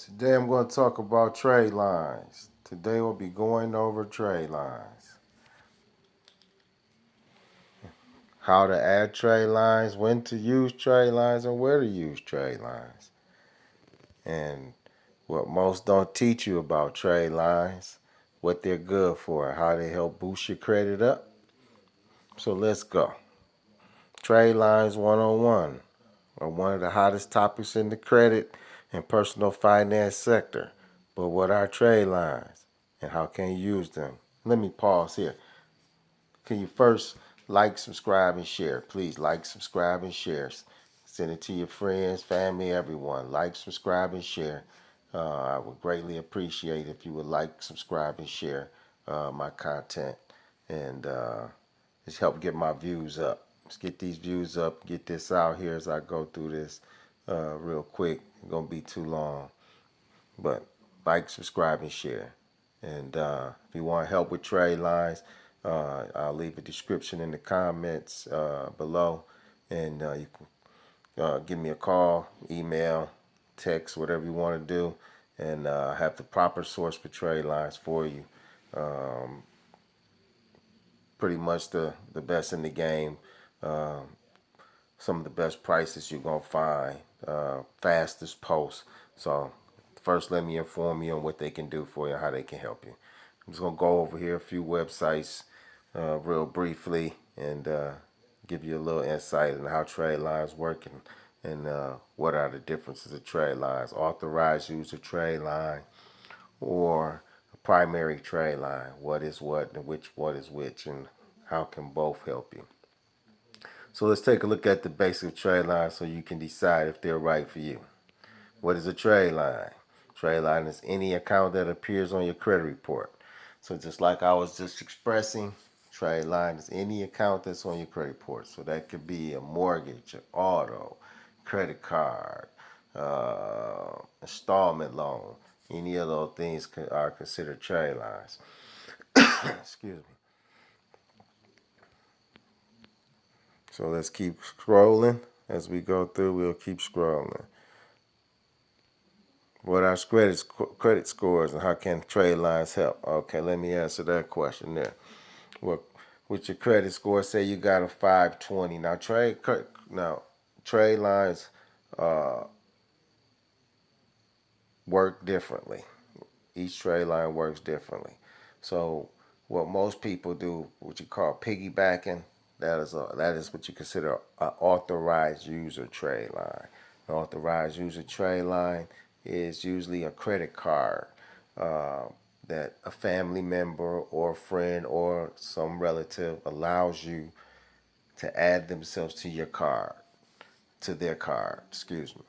Today I'm going to talk about trade lines. Today we'll be going over trade lines. How to add trade lines, when to use trade lines, and where to use trade lines. And what most don't teach you about trade lines, what they're good for, how they help boost your credit up. So let's go. Trade lines 101 are one of the hottest topics in the credit and personal finance sector. But what are trade lines and how can you use them? Let me pause here. Can you first like, subscribe, and share? Please like, subscribe, and share. Send it to your friends, family, everyone. Like, subscribe, and share. I would greatly appreciate if you would like, subscribe, and share my content. And just help get my views up. Let's get these views up, get this out here as I go through this real quick. It's going to be too long. But like, subscribe, and share. And if you want help with trade lines, I'll leave a description in the comments below. And you can give me a call, email, text, whatever you want to do. And have the proper source for trade lines for you. Pretty much the best in the game. Some of the best prices you're going to find. Fastest post. So first, let me inform you on what they can do for you and how they can help you. I'm just going to go over here a few websites real briefly and give you a little insight on how trade lines work and what are the differences of trade lines. Authorized user trade line or a primary trade line. What is what and which what is which and how can both help you. So let's take a look at the basic trade lines so you can decide if they're right for you. What is a trade line? Trade line is any account that appears on your credit report. So just like I was just expressing, trade line is any account that's on your credit report. So that could be a mortgage, an auto, credit card, installment loan. Any of those things are considered trade lines. Excuse me. So let's keep scrolling. As we go through, we'll keep scrolling. What are credit scores and how can trade lines help? Okay, let me answer that question there. Well, with your credit score, say you got a 520. Now trade lines uh, work differently. Each trade line works differently. So what most people do, what you call piggybacking, that is what you consider an authorized user trade line. An authorized user trade line is usually a credit card uh, that a family member or friend or some relative allows you to add themselves to your card, to their card, excuse me.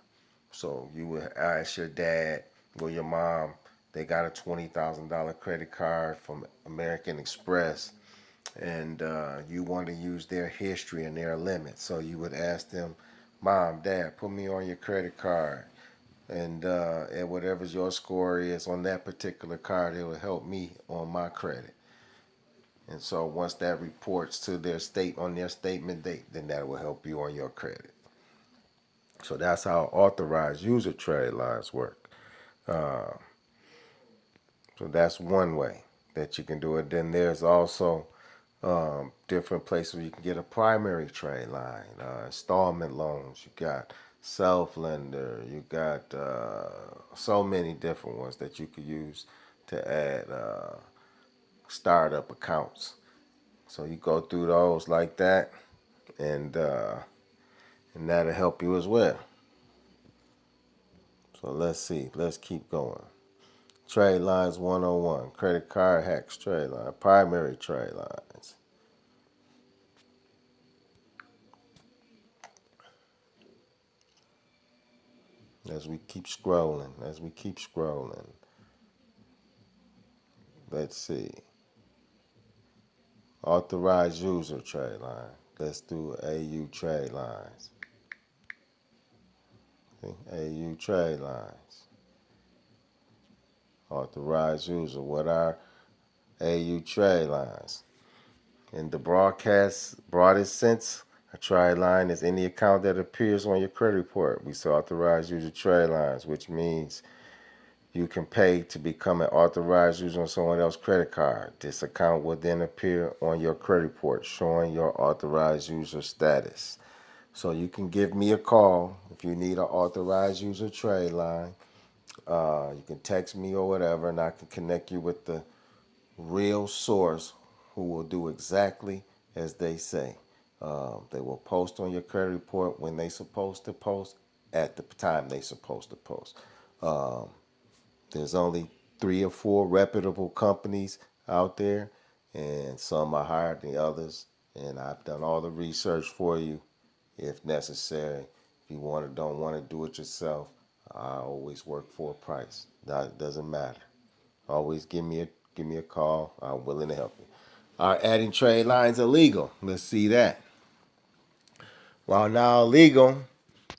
So you would ask your dad or your mom, they got a $20,000 credit card from American Express, and you want to use their history and their limits. So you would ask them, Mom, Dad, put me on your credit card. And whatever your score is on that particular card, it will help me on my credit. And so once that reports to their state on their statement date, then that will help you on your credit. So that's how authorized user trade lines work. Uh, so that's one way that you can do it. Then there's also different places where you can get a primary trade line, installment loans. You got self lender. You got so many different ones that you could use to add startup accounts. So you go through those like that, and uh, and that'll help you as well. So let's see. Let's keep going. Trade lines 101. Credit card hacks trade line. Primary trade lines. As we keep scrolling. As we keep scrolling. Let's see. Authorized user trade line. Let's do AU trade lines. See? AU trade lines. Authorized user. What are AU trade lines? In the broadest sense, a trade line is any account that appears on your credit report. We say authorized user trade lines, which means You can pay to become an authorized user on someone else's credit card. This account will then appear on your credit report showing your authorized user status. So you can give me a call if you need an authorized user trade line. You can text me or whatever, and I can connect you with the real source who will do exactly as they say. They will post on your credit report when they supposed to post at the time they supposed to post. Um, there's only 3 or 4 reputable companies out there, and some are higher than others. And I've done all the research for you if necessary. If you don't want to do it yourself, I always work for a price. That doesn't matter. Always give me a call. I'm willing to help you. Are adding trade lines illegal? Let's see that. While now illegal,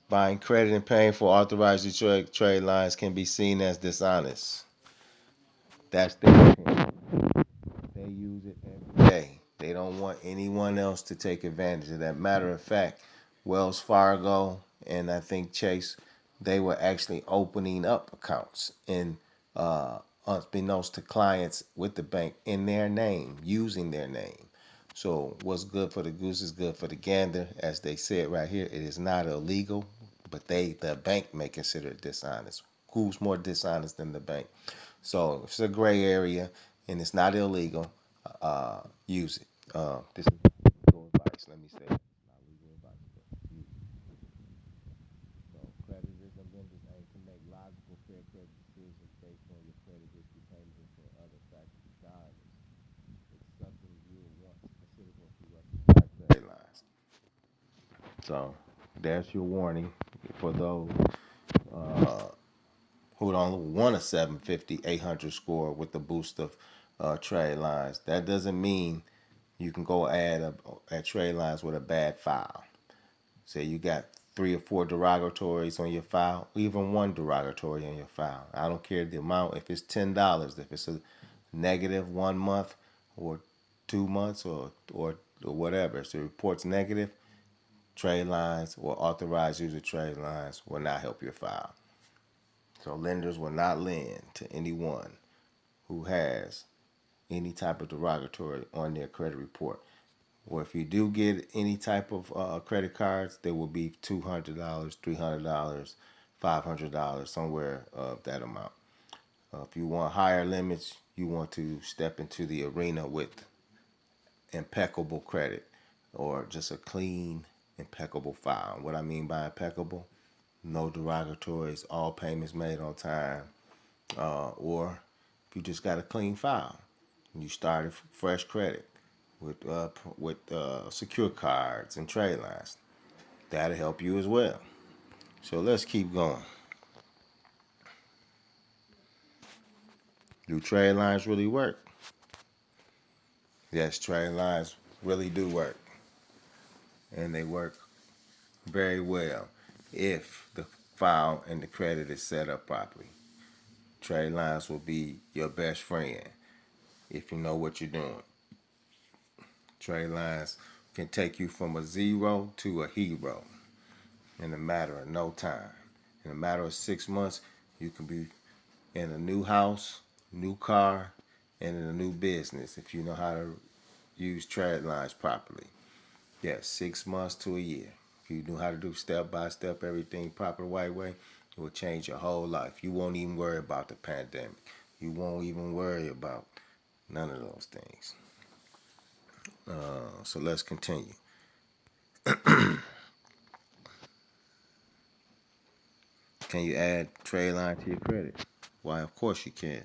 buying credit and paying for authorized trade lines can be seen as dishonest. That's their opinion. They use it every day. They don't want anyone else to take advantage of that. Matter of fact, Wells Fargo and I think Chase, they were actually opening up accounts in unbeknownst to clients with the bank in their name, using their name. So what's good for the goose is good for the gander, as they said right here. It is not illegal, but the bank may consider it dishonest. Who's more dishonest than the bank? So if it's a gray area and it's not illegal, use it. This is legal advice. Let me say it. Not legal advice, but use it. So creditors and lenders aim to make logical, fair credit decisions based on your credit history, payments, and other factors regardless. It's something you will want to consider once you recognize credit lines. So there's your warning for those who don't want a 750, 800 score with the boost of trade lines. That doesn't mean you can go add trade lines with a bad file. Say you got 3 or 4 derogatories on your file, even one derogatory on your file. I don't care the amount. If it's $10, if it's a negative 1 month or 2 months or whatever, so the report's negative, trade lines or authorized user trade lines will not help your file. So lenders will not lend to anyone who has any type of derogatory on their credit report. Or if you do get any type of credit cards, they will be $200, $300, $500, somewhere of that amount. If you want higher limits, you want to step into the arena with impeccable credit or just a clean, impeccable file. What I mean by impeccable, no derogatories, all payments made on time, or if you just got a clean file, you started fresh credit with secure cards and trade lines. That'll help you as well. So let's keep going. Do trade lines really work? Yes, trade lines really do work, and they work very well if the file and the credit is set up properly. Trade lines will be your best friend if you know what you're doing. Trade lines can take you from a zero to a hero in a matter of no time. In a matter of 6 months, you can be in a new house, new car, and in a new business if you know how to use trade lines properly. Yes, 6 months to a year. If you know how to do step by step everything proper right way, it will change your whole life. You won't even worry about the pandemic. You won't even worry about none of those things. So let's continue. Can you add trade line to your credit? Why, of course you can.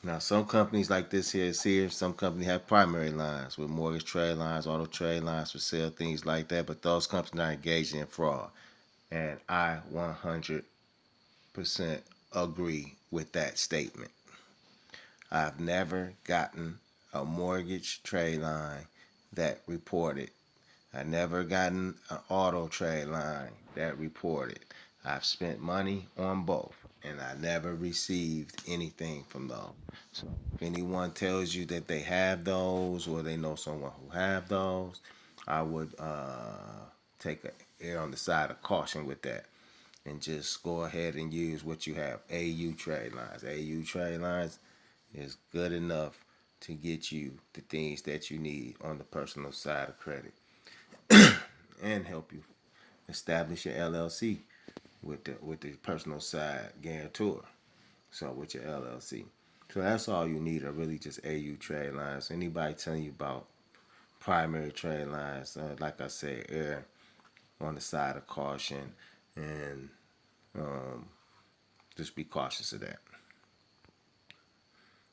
Now, some companies like this here is here. Some companies have primary lines with mortgage trade lines, auto trade lines for sale, things like that. But those companies are engaged in fraud. And I 100% agree with that statement. I've never gotten a mortgage trade line that reported. I never gotten an auto trade line that reported. I've spent money on both, and I never received anything from those. So if anyone tells you that they have those or they know someone who have those, I would take a err on the side of caution with that. and just go ahead and use what you have. AU trade lines. AU trade lines is good enough to get you the things that you need on the personal side of credit and help you establish your LLC with the personal side guarantor. So with your LLC. So that's all you need are really just AU trade lines. Anybody telling you about primary trade lines, like I said, err on the side of caution and just be cautious of that.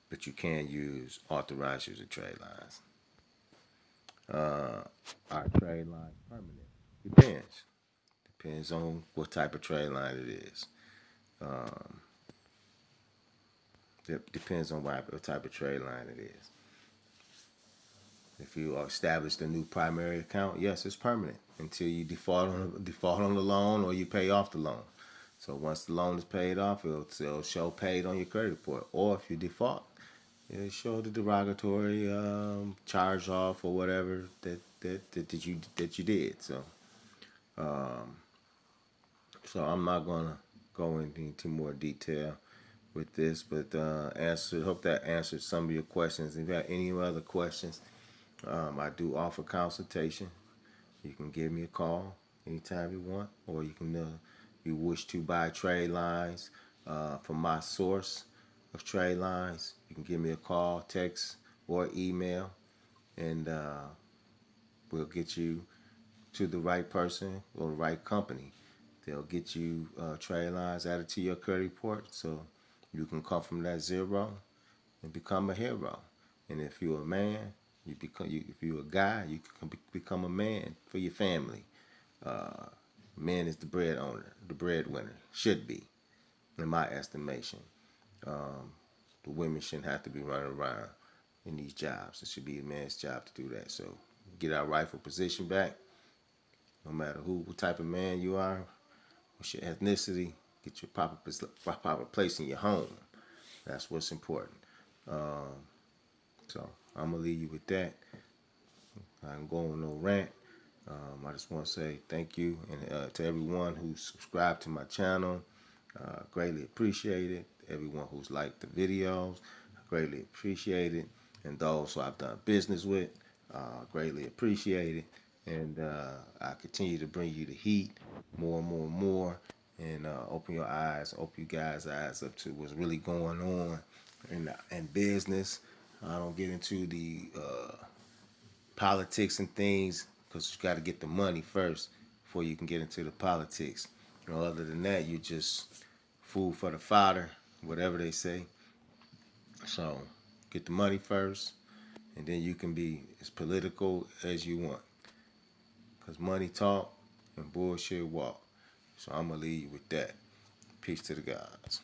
But you can use authorized user trade lines. Are trade lines permanent? Depends. Depends on what type of trade line it is. Depends on what type of trade line it is. If you established a new primary account, yes, it's permanent until you default on the loan or you pay off the loan. So once the loan is paid off, it'll show paid on your credit report. Or if you default, it'll show the derogatory charge off or whatever that you did. So I'm not gonna go into more detail with this, but hope that answered some of your questions. If you have any other questions, I do offer consultation. You can give me a call anytime you want, or you wish to buy trade lines from my source of trade lines. You can give me a call, text, or email, and we'll get you to the right person or the right company. They'll get you trade lines added to your credit report, so you can come from that zero and become a hero. And if you're a man, if you're a guy, you can become a man for your family. Man is the bread owner, the breadwinner, should be, in my estimation. The women shouldn't have to be running around in these jobs. It should be a man's job to do that. So get our rightful position back, no matter what type of man you are, what's your ethnicity, get your proper place in your home. That's what's important. So I'm gonna leave you with that. I ain't going no rant. I just want to say thank you and to everyone who subscribed to my channel. Greatly appreciate it. Everyone who's liked the videos, greatly appreciate it. And those who I've done business with, greatly appreciate it. And I continue to bring you the heat more and more and more, and open your eyes, open you guys' eyes up to what's really going on in business. I don't get into the politics and things because you got to get the money first before you can get into the politics. Other than that, you just food for the fodder, whatever they say. So get the money first, and then you can be as political as you want. Because money talk and bullshit walk. So I'm going to leave you with that. Peace to the gods.